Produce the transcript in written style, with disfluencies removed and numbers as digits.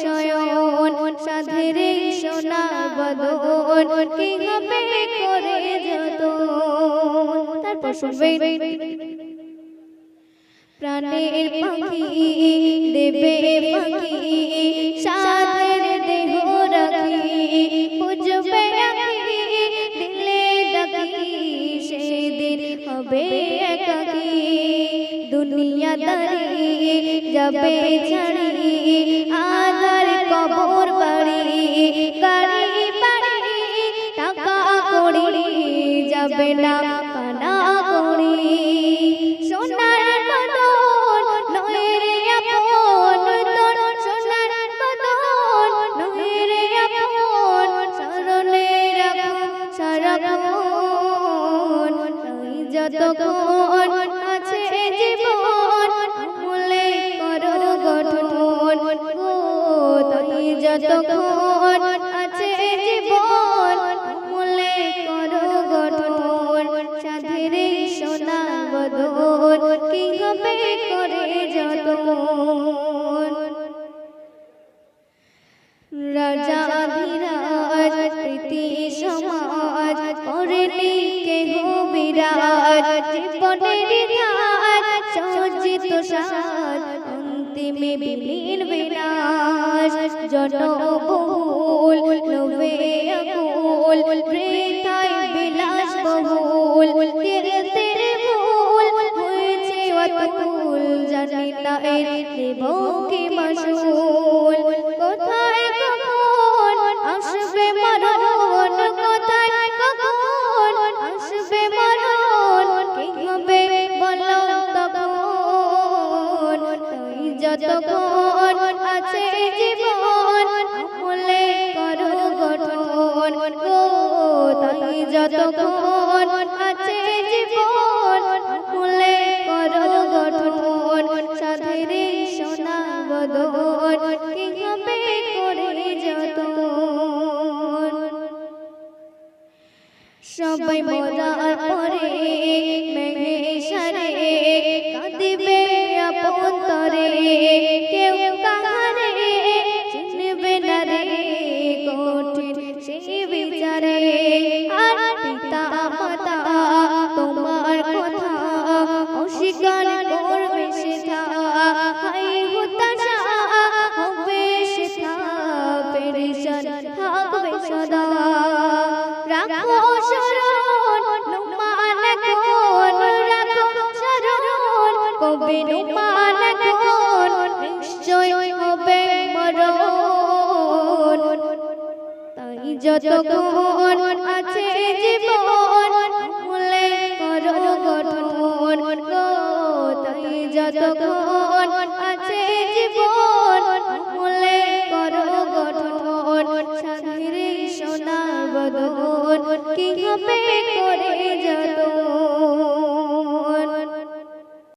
শয়ন সাধের সোনা বদন কি হবে করে যতন। তারপর শুনবেন প্রাণের পাখি দেবে পাখি সাধের দেহ রাখি বুঝবে আখি দিলে ডাকি সেদিন হবে একাকী দুনিয়াদারি যাবে ছাড়ি আধার কবর বাড়ি গাড়ি বাড়ি টাকা কড়ি যাবে না কানা কড়ি সোনার বদন নয় রে আপন তোর সোনার বদন নয় রে আপন স্মরণে রাখো সারাক্ষণ যতক্ষণ আছে জীবন আমলে করো গঠন গো তাই যতক্ষণ আছে জীবন আমলে করো গঠন সাধের সোনা বদন কি হবে করে যতন। রাজা ধীরাজ প্রীতি সমাজ করেনি কেহ বিরাজ জীবনের ধার সজ্জিত সাজ অন্তিমে বিলীন বিনাশ জনবহুল লোভে আকুল বৃথায় বিলাস বহুল তেরে তেরে ভুল হয়েছে অতুল জানি না এর দেব কি মাসুল কোথায় কখন আসবে মরণ কোথায় কখন আসবে মরণ কি হবে বলো তখন তাই যতক্ষণ আছে জীবন আমলে করো গঠন গো তাই যতক্ষণ আছে জীবন আমলে করো গঠন সাধের সোনা বদন কি হবে করে যতন। সবাই মরার পরে মেঘেশারে কাঁদিবে আপন তরে কেউ কাহারে চিনবে না রে কঠিন সে বিচারে আর পিতা মাতা তোমার কথা অস্বীকার করবে সেথা হাই হতাশা হবে সেথা পেরেশান থাকবে সদা রাখো শরণ নুমান কোন রাখো শরণ কবে নুমান কোন নিশ্চয় হবে মরণ তাই যতক্ষণ আছে জীবন আমলে করো গঠন গো তাই যতক্ষণ আছে জীবন আমলে করো গঠন সাধের সোনা বদন কি হবে করে